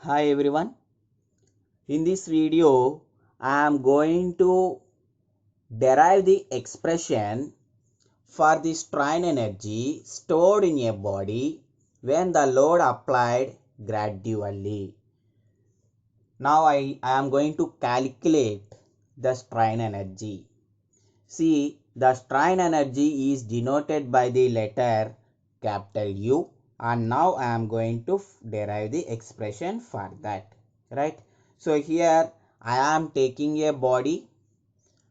Hi everyone. In this video, I am going to derive the expression for the strain energy stored in a body when the load applied gradually. Now I am going to calculate the strain energy. See, the strain energy is denoted by the letter capital U, and now I am going to derive the expression for that, right? So here I am taking a body,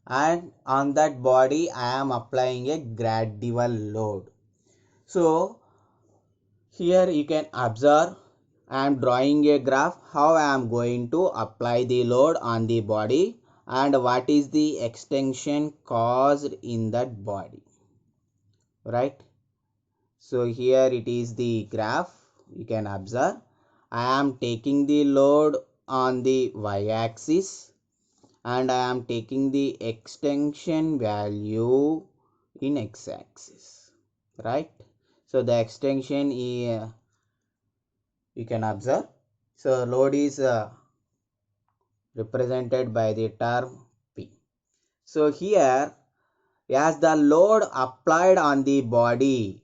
and on that body I am applying a gradual load. So here you can observe I am drawing a graph how I am going to apply the load on the body and what is the extension caused in that body, right? So here it is the graph. You can observe I am taking the load on the y-axis and I am taking the extension value in x-axis, right? So the extension is, you can observe, so load is represented by the term P. So here as the load applied on the body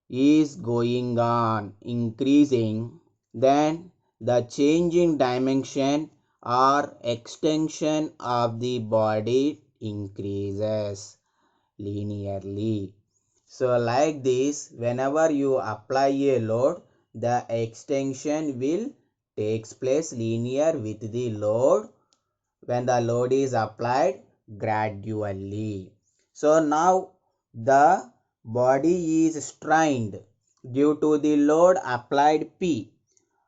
is going on increasing, then the changing dimension or extension of the body increases linearly. So like this, whenever you apply a load, the extension will takes place linear with the load when the load is applied gradually. So now the body is strained due to the load applied P,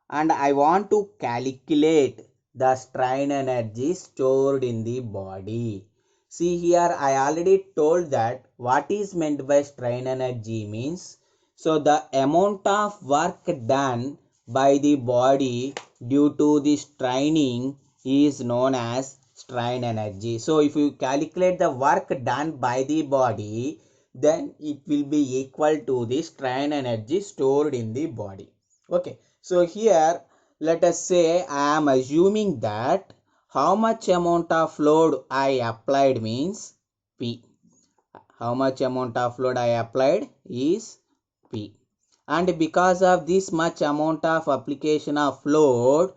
and I want to calculate the strain energy stored in the body. See here I already told that what is meant by strain energy means, so the amount of work done by the body due to the straining is known as strain energy. So if you calculate the work done by the body, then it will be equal to the strain energy stored in the body. Okay, so here let us say I am assuming that how much amount of load I applied means P. How much amount of load I applied is P. And because of this much amount of application of load,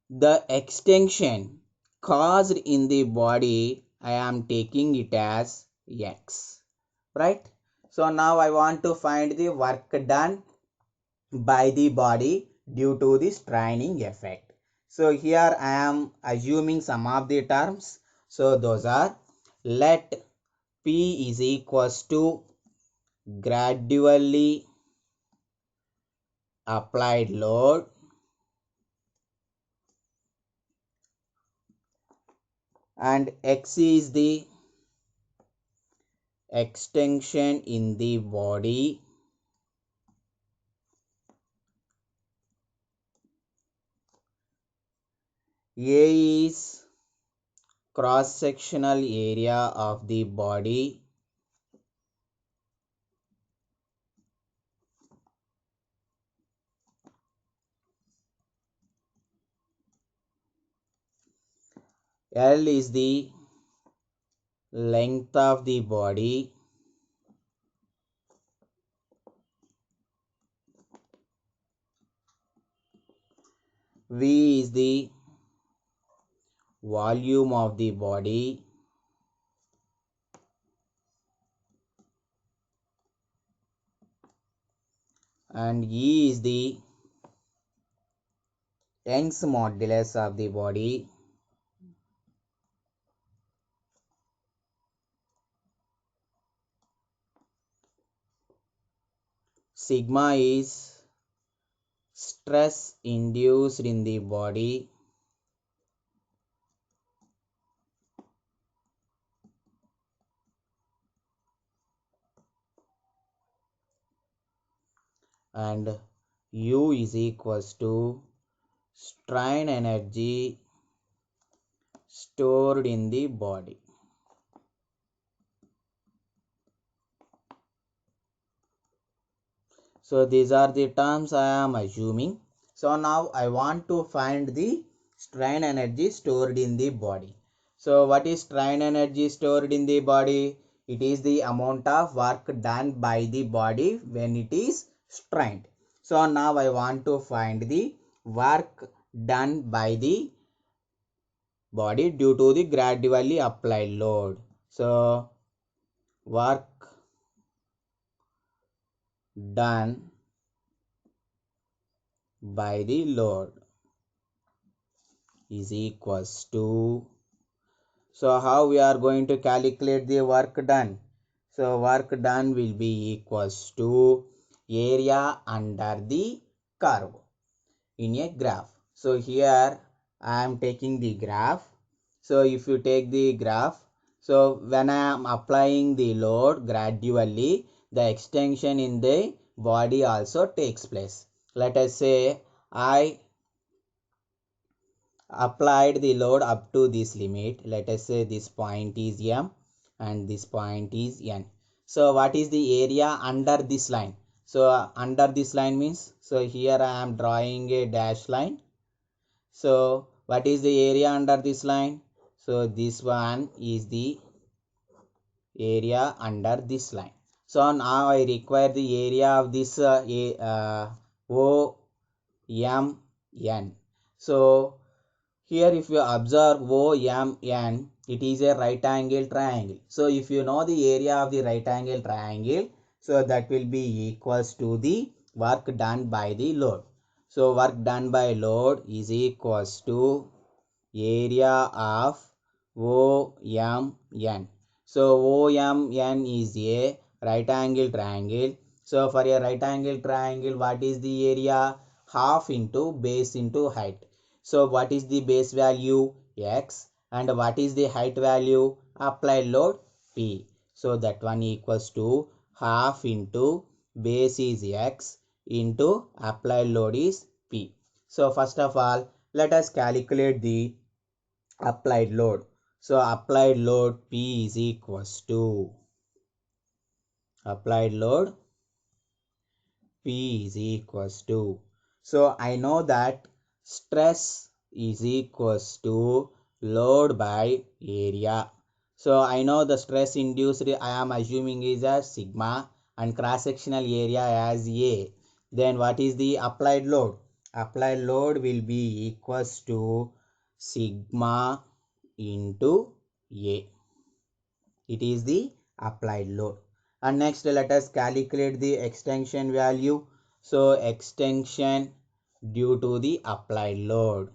the extension caused in the body, I am taking it as X, right? So now I want to find the work done by the body due to the straining effect. So here I am assuming some of the terms. So those are, let P is equals to gradually applied load, and X is the extension in the body, A is cross sectional area of the body, L is the length of the body, V is the volume of the body, and E is the Young's modulus of the body. Sigma is stress induced in the body, and U is equals to strain energy stored in the body. So these are the terms I am assuming. So now I want to find the strain energy stored in the body. So what is strain energy stored in the body? It is the amount of work done by the body when it is strained. So now I want to find the work done by the body due to the gradually applied load. So work done by the load is equals to, so how we are going to calculate the work done? So work done will be equals to area under the curve in a graph. So here I am taking the graph. So if you take the graph, so when I am applying the load gradually, the extension in the body also takes place. Let us say I applied the load up to this limit. Let us say this point is M and this point is N. So what is the area under this line? So under this line means, so here I am drawing a dash line. So what is the area under this line? So this one is the area under this line. So now I require the area of this OMN. So here if you observe OMN, it is a right angle triangle. So if you know the area of the right angle triangle, so that will be equals to the work done by the load. So work done by load is equals to area of OMN. So OMN is a right angle triangle. So for a right angle triangle, what is the area? Half into base into height. So what is the base value? X. And what is the height value? Applied load P. So that one equals to half into base is X into applied load is P. So first of all, let us calculate the applied load. So applied load P is equals to applied load P is equals to. So I know that stress is equals to load by area. So I know the stress induced I am assuming is as sigma and cross sectional area as A. Then what is the applied load? Applied load will be equals to sigma into A. It is the applied load. And next let us calculate the extension value. So extension due to the applied load.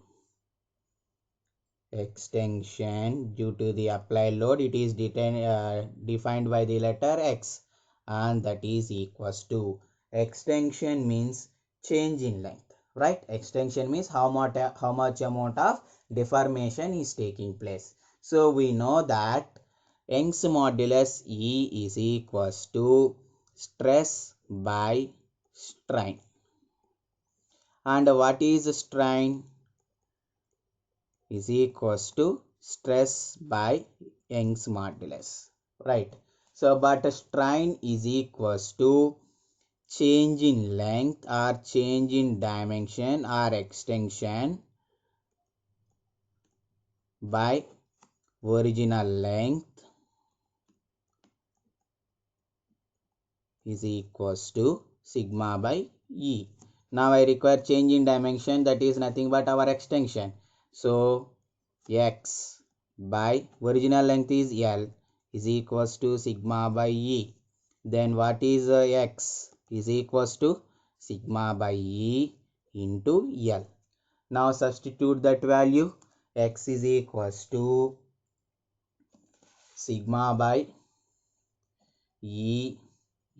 Extension due to the applied load, it is defined by the letter X, and that is equals to, extension means change in length, right? Extension means how much amount of deformation is taking place. So we know that Young's modulus E is equals to stress by strain. And what is strain? Is equals to stress by Young's modulus, right? So but strain is equals to change in length or change in dimension or extension by original length is equals to sigma by E. Now I require change in dimension, that is nothing but our extension. So X by original length is L is equals to sigma by E. Then what is X is equals to sigma by E into L. Now substitute that value. X is equals to sigma by E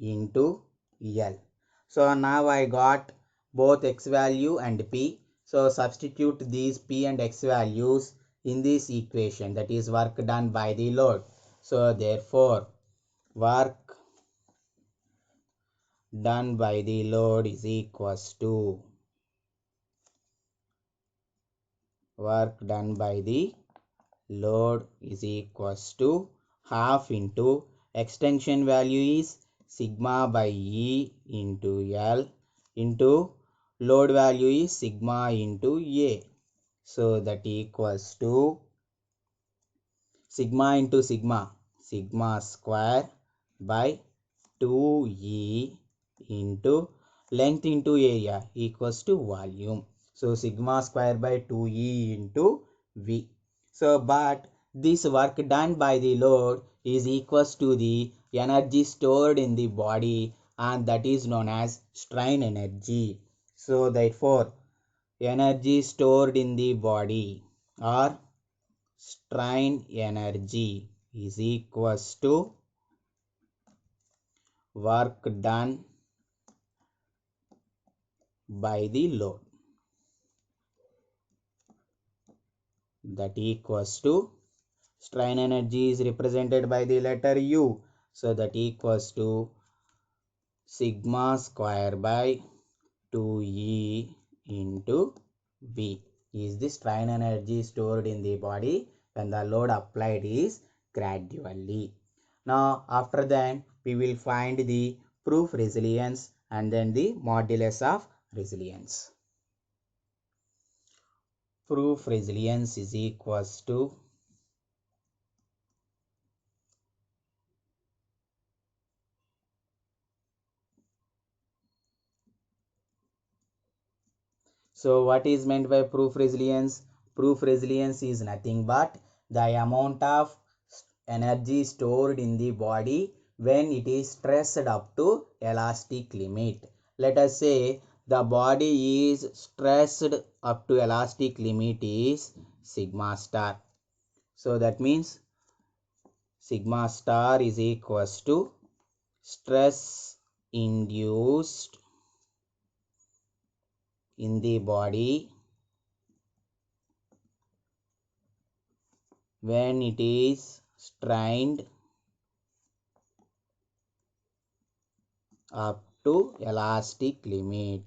into L. So now I got both X value and P. So substitute these P and X values in this equation, that is work done by the load. So therefore work done by the load is equals to work done by the load is equals to half into extension value is sigma by E into L into load value is sigma into A. So that equals to sigma into sigma, sigma square by 2E into length into area equals to volume. So sigma square by 2E into V. So but this work done by the load is equals to the energy stored in the body, and that is known as strain energy. So therefore energy stored in the body or strain energy is equals to work done by the load. That equals to strain energy is represented by the letter U. So that equals to sigma square by 2E into V is the strain energy stored in the body when the load applied is gradually. Now after that we will find the proof resilience and then the modulus of resilience. Proof resilience is equals to so what is meant by proof resilience? Proof resilience is nothing but the amount of energy stored in the body when it is stressed up to elastic limit. Let us say the body is stressed up to elastic limit is sigma star. So that means sigma star is equals to stress induced in the body when it is strained up to elastic limit.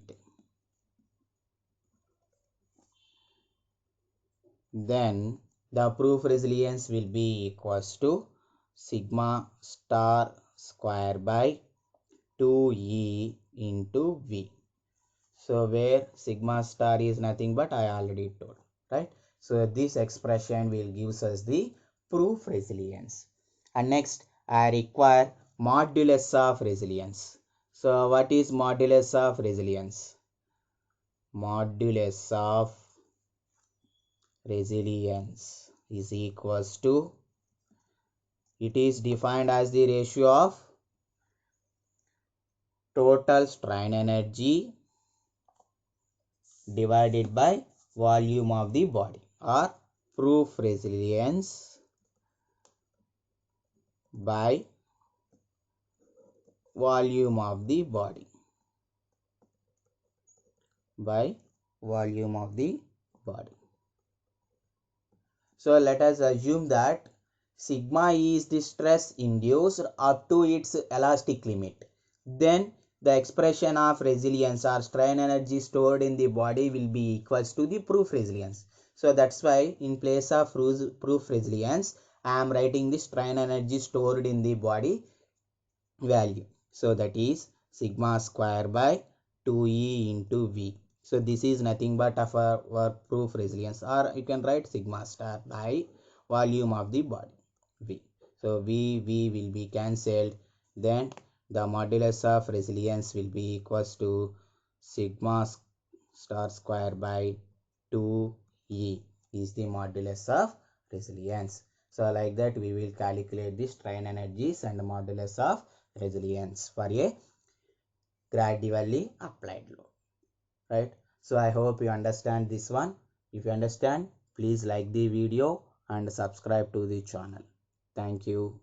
Then the proof resilience will be equals to sigma star square by 2E into V. So where sigma star is nothing but I already told, right? So this expression will give us the proof resilience. And next I require modulus of resilience. So what is modulus of resilience? Modulus of resilience is equals to, it is defined as the ratio of total strain energy divided by volume of the body, or proof resilience by volume of the body, by volume of the body. So let us assume that sigma is the stress induced up to its elastic limit. Then the expression of resilience or strain energy stored in the body will be equals to the proof resilience. So that's why in place of proof resilience I am writing the strain energy stored in the body value. So that is sigma square by 2E into V. So this is nothing but of our proof resilience, or you can write sigma star by volume of the body V. So V will be cancelled. Then the modulus of resilience will be equals to sigma star square by 2E is the modulus of resilience. So like that we will calculate the strain energies and modulus of resilience for a gradually applied load, right? So I hope you understand this one. If you understand, please like the video and subscribe to the channel. Thank you.